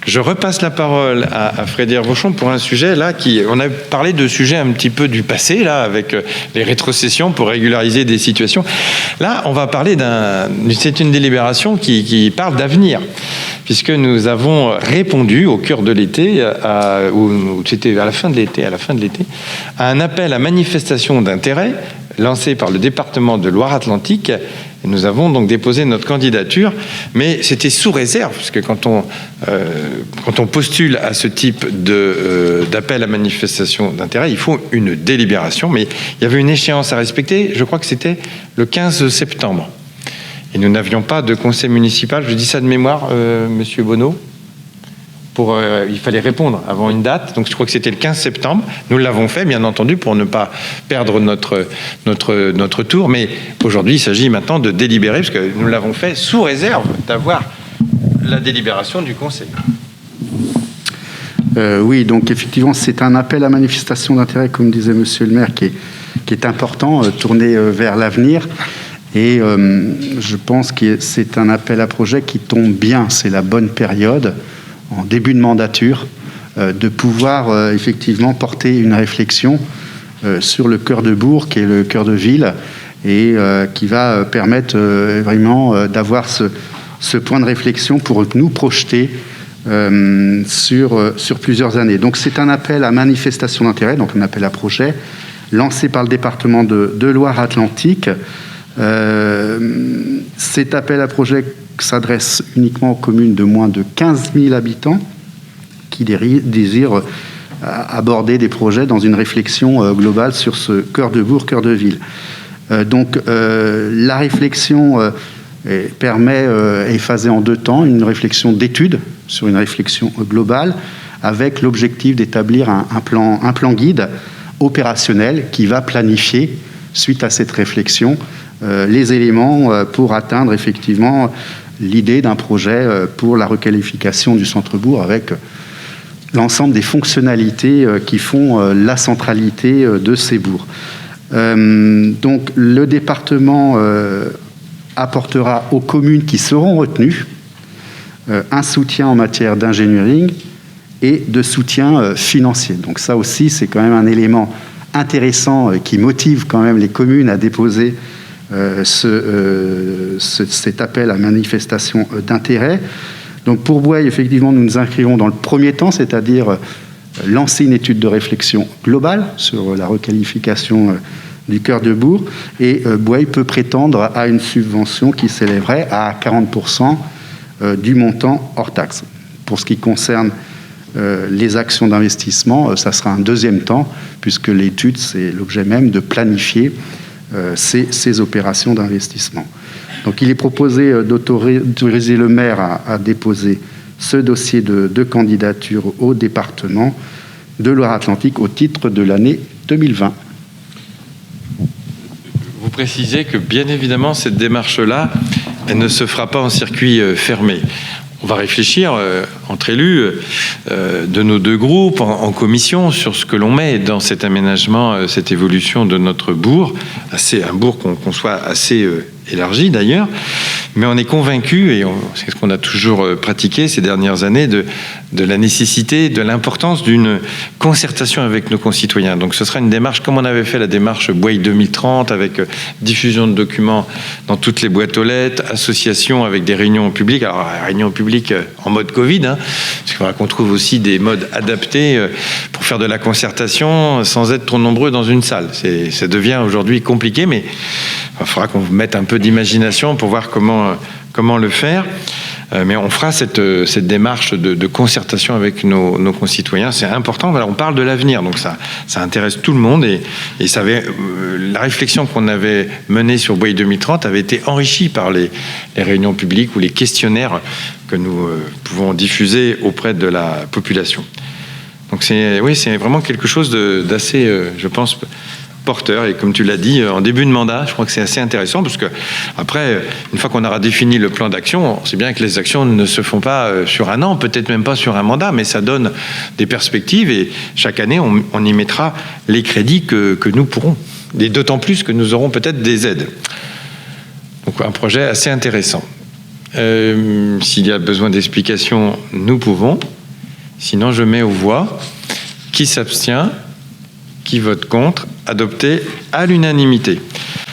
Je repasse la parole à Frédéric Vauchon pour un sujet là on a parlé de sujets un petit peu du passé là avec les rétrocessions pour régulariser des situations. Là, on va parler c'est une délibération qui parle d'avenir, puisque nous avons répondu au cœur de l'été, ou c'était à la fin de l'été, à un appel à manifestation d'intérêt lancé par le département de Loire-Atlantique. Et nous avons donc déposé notre candidature, mais c'était sous réserve, parce que quand on postule à ce type d'appel à manifestation d'intérêt, il faut une délibération, mais il y avait une échéance à respecter, je crois que c'était le 15 septembre. Et nous n'avions pas de conseil municipal, je dis ça de mémoire, Monsieur Bonneau, il fallait répondre avant une date, donc je crois que c'était le 15 septembre. Nous l'avons fait, bien entendu, pour ne pas perdre notre tour, mais aujourd'hui, il s'agit maintenant de délibérer, parce que nous l'avons fait sous réserve d'avoir la délibération du conseil. Oui, donc effectivement, c'est un appel à manifestation d'intérêt, comme disait Monsieur le maire, qui est important, tourné vers l'avenir. Et je pense que c'est un appel à projet qui tombe bien, c'est la bonne période, en début de mandature, de pouvoir effectivement porter une réflexion sur le cœur de bourg, qui est le cœur de ville, et qui va permettre vraiment d'avoir ce point de réflexion pour nous projeter sur plusieurs années. Donc c'est un appel à manifestation d'intérêt, donc un appel à projet, lancé par le département de Loire-Atlantique. Cet appel à projet s'adresse uniquement aux communes de moins de 15 000 habitants qui désirent aborder des projets dans une réflexion globale sur ce cœur de bourg, cœur de ville. Donc la réflexion est phasée en deux temps, une réflexion d'étude sur une réflexion globale avec l'objectif d'établir un plan guide opérationnel qui va planifier, suite à cette réflexion, les éléments pour atteindre effectivement l'idée d'un projet pour la requalification du centre-bourg avec l'ensemble des fonctionnalités qui font la centralité de ces bourgs. Donc le département apportera aux communes qui seront retenues un soutien en matière d'ingénierie et de soutien financier. Donc ça aussi, c'est quand même un élément intéressant qui motive quand même les communes à déposer cet appel à manifestation d'intérêt. Donc pour Bouaye, effectivement, nous nous inscrivons dans le premier temps, c'est-à-dire lancer une étude de réflexion globale sur la requalification du cœur de bourg, et Bouaye peut prétendre à une subvention qui s'élèverait à 40% du montant hors taxe. Pour ce qui concerne les actions d'investissement, ça sera un deuxième temps, puisque l'étude, c'est l'objet même de planifier ces opérations d'investissement. Donc il est proposé d'autoriser le maire à déposer ce dossier de candidature au département de Loire-Atlantique au titre de l'année 2020. Vous précisez que bien évidemment cette démarche-là, elle ne se fera pas en circuit fermé. On va réfléchir entre élus de nos deux groupes, en commission, sur ce que l'on met dans cet aménagement, cette évolution de notre bourg, un bourg qu'on conçoit assez élargi d'ailleurs, mais on est convaincu, et c'est ce qu'on a toujours pratiqué ces dernières années, de la nécessité, de l'importance d'une concertation avec nos concitoyens. Donc ce sera une démarche, comme on avait fait la démarche Bouaye 2030, avec diffusion de documents dans toutes les boîtes aux lettres, association avec des réunions publiques, alors réunions publiques en mode Covid, parce qu'il faudra qu'on trouve aussi des modes adaptés pour faire de la concertation sans être trop nombreux dans une salle. Ça devient aujourd'hui compliqué, mais il faudra qu'on mette un peu d'imagination pour voir comment le faire. Mais on fera cette démarche de concertation avec nos concitoyens. C'est important. Voilà, on parle de l'avenir, donc ça intéresse tout le monde. Et la réflexion qu'on avait menée sur Bouaye 2030 avait été enrichie par les réunions publiques ou les questionnaires que nous pouvons diffuser auprès de la population. Donc c'est vraiment quelque chose d'assez, je pense, porteur, et comme tu l'as dit, en début de mandat, je crois que c'est assez intéressant, parce que après, une fois qu'on aura défini le plan d'action, on sait bien que les actions ne se font pas sur un an, peut-être même pas sur un mandat, mais ça donne des perspectives, et chaque année, on y mettra les crédits que nous pourrons, et d'autant plus que nous aurons peut-être des aides. Donc un projet assez intéressant. S'il y a besoin d'explications, nous pouvons. Sinon, je mets aux voix. Qui s'abstient? Qui vote contre? Adopté à l'unanimité.